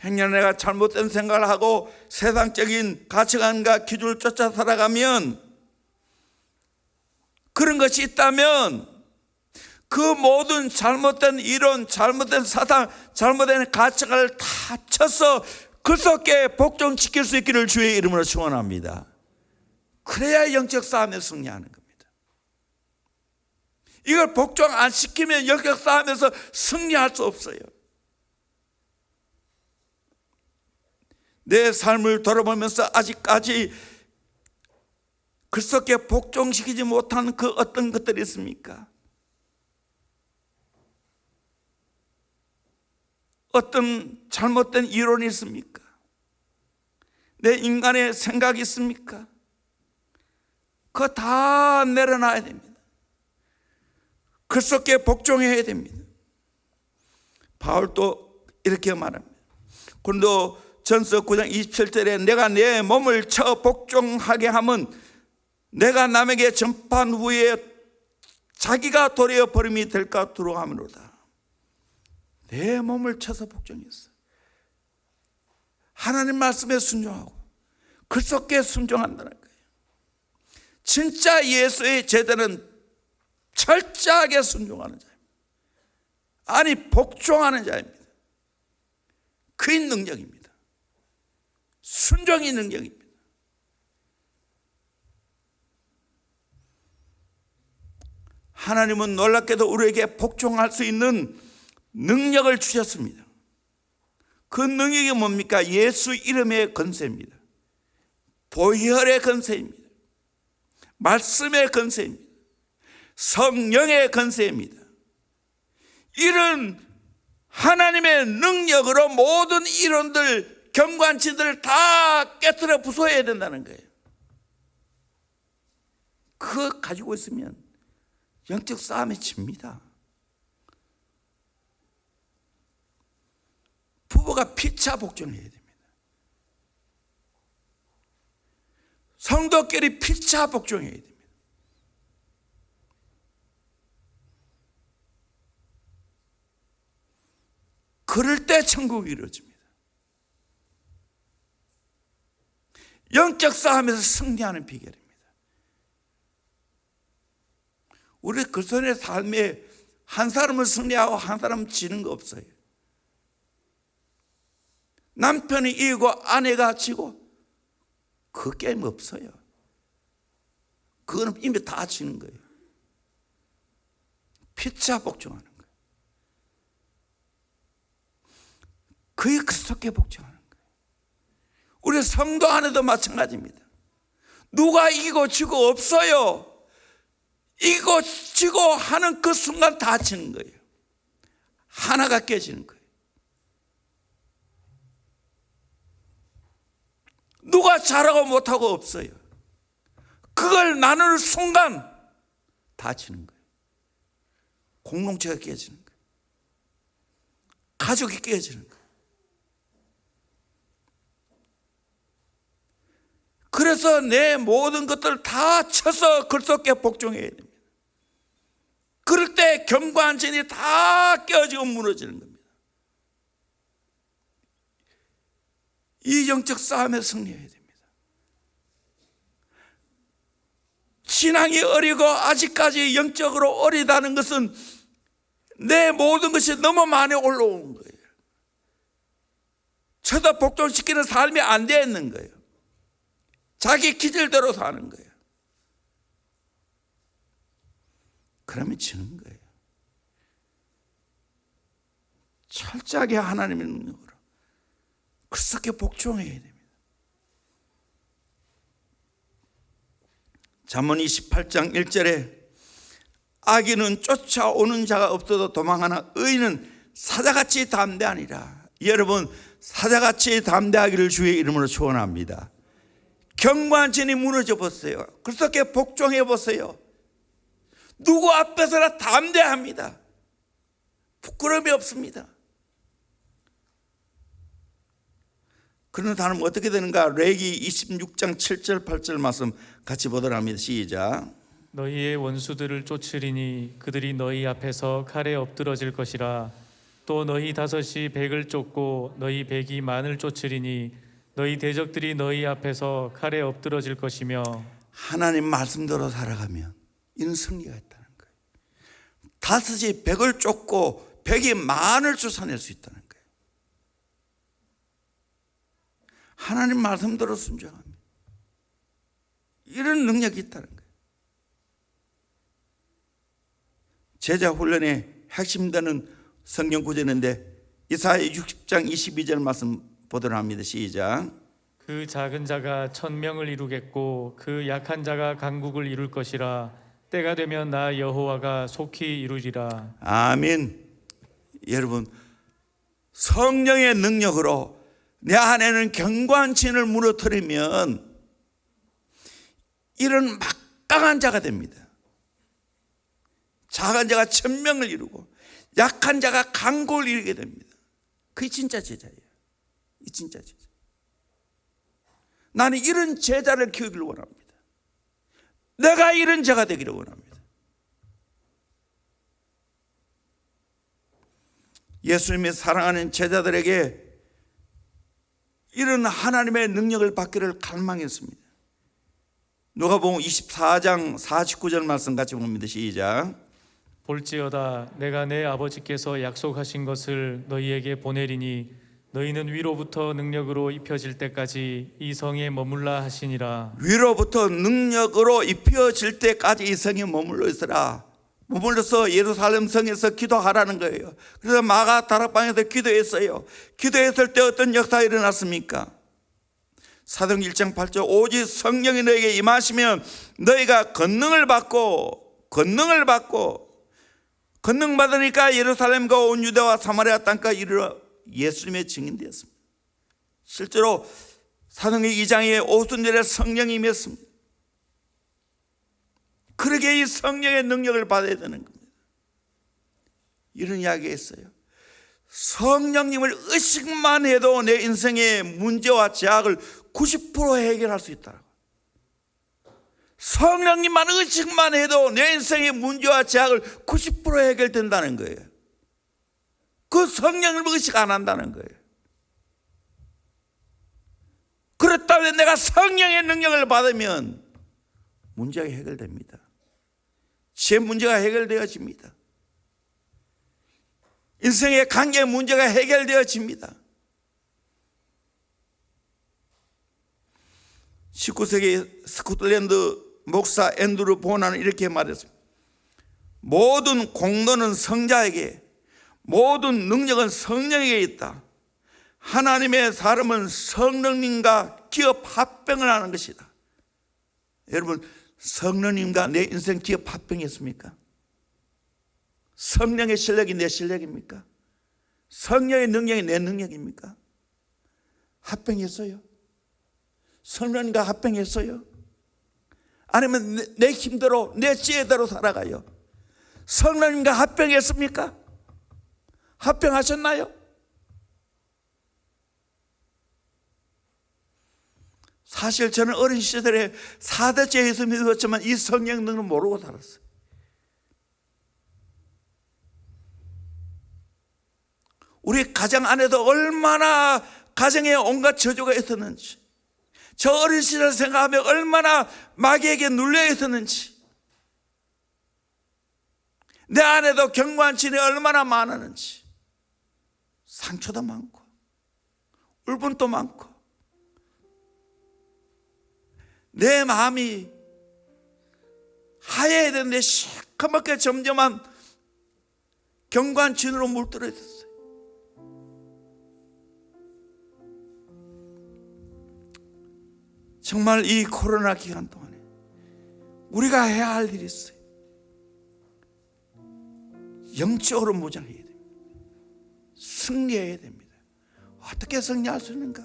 행여 내가 잘못된 생각을 하고 세상적인 가치관과 기준을 쫓아 살아가면, 그런 것이 있다면 그 모든 잘못된 이론, 잘못된 사상, 잘못된 가치관을 다 합쳐서 그리스도께 복종시킬 수 있기를 주의 이름으로 축원합니다. 그래야 영적 싸움에 승리하는 겁니다. 이걸 복종 안 시키면 영적 싸움에서 승리할 수 없어요. 내 삶을 돌아보면서 아직까지 그리스도께 복종시키지 못한 그 어떤 것들이 있습니까? 어떤 잘못된 이론이 있습니까? 내 인간의 생각이 있습니까? 그거 다 내려놔야 됩니다. 그리스도께 복종해야 됩니다. 바울도 이렇게 말합니다. 고린도 전서 9장 27절에 내가 내 몸을 쳐 복종하게 하면 내가 남에게 전파한 후에 자기가 도리어 버림이 될까 두려워하므로다. 내 몸을 쳐서 복종했어. 하나님 말씀에 순종하고 그리스도께 순종한다는 거예요. 진짜 예수의 제자는 철저하게 순종하는 자입니다. 아니 복종하는 자입니다. 그의 능력입니다. 순종이 능력입니다. 하나님은 놀랍게도 우리에게 복종할 수 있는 능력을 주셨습니다. 그 능력이 뭡니까? 예수 이름의 권세입니다. 보혈의 권세입니다. 말씀의 권세입니다. 성령의 권세입니다. 이런 하나님의 능력으로 모든 이론들, 경관치들 다 깨트려 부숴야 된다는 거예요. 그거 가지고 있으면 영적 싸움에 집니다. 부부가 피차 복종해야 됩니다. 성도끼리 피차 복종해야 됩니다. 그럴 때 천국이 이루어집니다. 영적 싸움에서 승리하는 비결입니다. 우리 그리스도인의 삶에 한 사람은 승리하고 한 사람은 지는 거 없어요. 남편이 이기고 아내가 지고 그 게임 없어요. 그거는 이미 다 지는 거예요. 피차 복종하는 거예요. 그게 그리스도께 복종하는 거예요. 우리 성도 안에도 마찬가지입니다. 누가 이기고 지고 없어요. 이기고 지고 하는 그 순간 다 지는 거예요. 하나가 깨지는 거예요. 누가 잘하고 못하고 없어요. 그걸 나눌 순간 다 지는 거예요. 공동체가 깨지는 거예요. 가족이 깨지는 거예요. 그래서 내 모든 것들을 다 쳐서 그리스도께 복종해야 됩니다. 그럴 때 경관진이 다 깨어지고 무너지는 겁니다. 이 영적 싸움에 승리해야 됩니다. 신앙이 어리고 아직까지 영적으로 어리다는 것은 내 모든 것이 너무 많이 올라오는 거예요. 쳐다 복종시키는 삶이 안 되어 있는 거예요. 자기 기질대로 사는 거예요. 그러면 지는 거예요. 철저하게 하나님의 능력으로 그렇게 복종해야 됩니다. 잠언 28장 1절에 악인은 쫓아오는 자가 없어도 도망하나 의인은 사자같이 담대하니라. 여러분, 사자같이 담대하기를 주의 이름으로 축원합니다. 경관진이 무너져 보세요. 그렇게 복종해 보세요. 누구 앞에서나 담대합니다. 부끄러움이 없습니다. 그러나 다음 어떻게 되는가? 레기 26장 7절 8절 말씀 같이 보도록 합니다. 시작. 너희의 원수들을 쫓으리니 그들이 너희 앞에서 칼에 엎드러질 것이라. 또 너희 다섯이 백을 쫓고 너희 백이 만을 쫓으리니 너희 대적들이 너희 앞에서 칼에 엎드러질 것이며. 하나님 말씀대로 살아가면 이런 승리가 있다는 거예요. 다섯이 백을 쫓고 백이 만을 쫓아낼 수 있다는 거예요. 하나님 말씀대로 순종합니다. 이런 능력이 있다는 거예요. 제자 훈련의 핵심되는 성경 구절인데 이사야 60장 22절 말씀 보도록 합니다. 시작. 그 작은 자가 1000명을 이루겠고 그 약한 자가 강국을 이룰 것이라. 때가 되면 나 여호와가 속히 이루리라. 아멘. 여러분, 성령의 능력으로 내 안에는 경관진을 무너뜨리면 이런 막강한 자가 됩니다. 작은 자가 1000명을 이루고 약한 자가 강국을 이루게 됩니다. 그게 진짜 제자예요. 이 진짜 제자. 나는 이런 제자를 키우기를 원합니다. 내가 이런 자가 되기를 원합니다. 예수님이 사랑하는 제자들에게 이런 하나님의 능력을 받기를 갈망했습니다. 누가복음 24장 49절 말씀 같이 봅니다. 시작. 볼지어다 내가 내 아버지께서 약속하신 것을 너희에게 보내리니 너희는 위로부터 능력으로 입혀질 때까지 이 성에 머물라 하시니라. 위로부터 능력으로 입혀질 때까지 이 성에 머물러 있으라. 머물러서 예루살렘 성에서 기도하라는 거예요. 그래서 마가 다락방에서 기도했어요. 기도했을 때 어떤 역사가 일어났습니까? 사도행전 1장 8절 오직 성령이 너에게 임하시면 너희가 권능을 받고 권능 받으니까 예루살렘과 온 유대와 사마리아 땅까지 이르러 예수님의 증인되었습니다. 실제로 사도행전 2장에 오순절에 성령이 임했습니다. 그러게 이 성령의 능력을 받아야 되는 겁니다. 이런 이야기 했어요. 성령님을 의식만 해도 내 인생의 문제와 제약을 90% 해결할 수 있다. 성령님만 의식만 해도 내 인생의 문제와 제약을 90% 해결된다는 거예요. 그 성령을 의식 안 한다는 거예요. 그렇다면 내가 성령의 능력을 받으면 문제가 해결됩니다. 제 문제가 해결되어집니다. 인생의 관계 문제가 해결되어집니다. 19세기 스코틀랜드 목사 앤드루 보나는 이렇게 말했습니다. 모든 공로는 성자에게, 모든 능력은 성령에게 있다. 하나님의 사람은 성령님과 기업 합병을 하는 것이다. 여러분, 성령님과 내 인생 기업 합병했습니까? 성령의 실력이 내 실력입니까? 성령의 능력이 내 능력입니까? 합병했어요? 성령님과 합병했어요? 아니면 내 힘대로 내 지혜대로 살아가요? 성령님과 합병했습니까? 합병하셨나요? 사실 저는 어린 시절에 4대째 예수 믿었지만 이 성령 능력을 모르고 살았어요. 우리 가정 안에도 얼마나 가정에 온갖 저주가 있었는지, 저 어린 시절 생각하면 얼마나 마귀에게 눌려 있었는지, 내 안에도 경관친이 얼마나 많았는지, 상처도 많고 울분도 많고 내 마음이 하얘야 되는데 시커멓게 점점한 경관진으로 물들어 있었어요. 정말 이 코로나 기간 동안에 우리가 해야 할 일이 있어요. 영적으로 무장해야 됩니다. 승리해야 됩니다. 어떻게 승리할 수 있는가?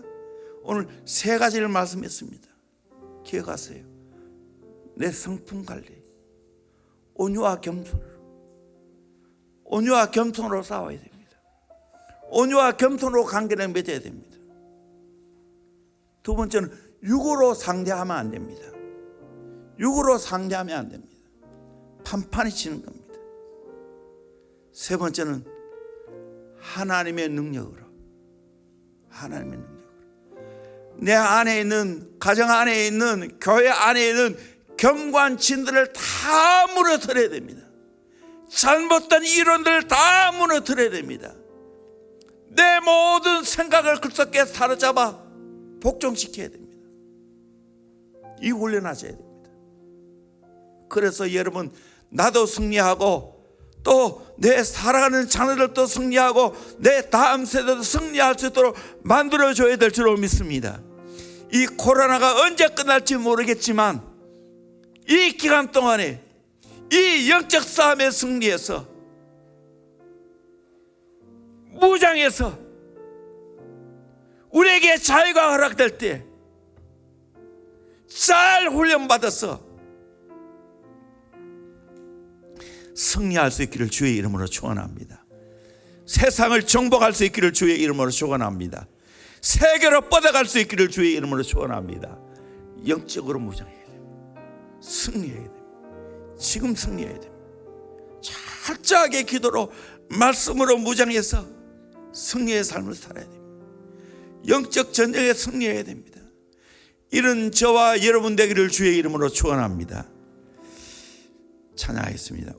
오늘 3가지를 말씀했습니다. 기억하세요. 내 성품 관리, 온유와 겸손으로 싸워야 됩니다. 온유와 겸손으로 관계를 맺어야 됩니다. 2번째는 육으로 상대하면 안 됩니다. 육으로 상대하면 안 됩니다. 판판이 치는 겁니다. 3번째는 하나님의 능력으로, 내 안에 있는, 가정 안에 있는, 교회 안에 있는 경관진들을 다 무너뜨려야 됩니다. 잘못된 이론들을 다 무너뜨려야 됩니다. 내 모든 생각을 그렇게 사로잡아 복종시켜야 됩니다. 이 훈련하셔야 됩니다. 그래서 여러분, 나도 승리하고 또 내 살아가는 자녀들도 승리하고 내 다음 세대도 승리할 수 있도록 만들어줘야 될 줄 믿습니다. 이 코로나가 언제 끝날지 모르겠지만 이 기간 동안에 이 영적 싸움에 승리해서 무장해서 우리에게 자유가 허락될 때 잘 훈련받아서 승리할 수 있기를 주의 이름으로 축원합니다. 세상을 정복할 수 있기를 주의 이름으로 축원합니다. 세계로 뻗어갈 수 있기를 주의 이름으로 축원합니다. 영적으로 무장해야 됩니다. 승리해야 됩니다. 지금 승리해야 됩니다. 철저하게 기도로 말씀으로 무장해서 승리의 삶을 살아야 됩니다. 영적 전쟁에 승리해야 됩니다. 이런 저와 여러분 되기를 주의 이름으로 축원합니다. 찬양하겠습니다.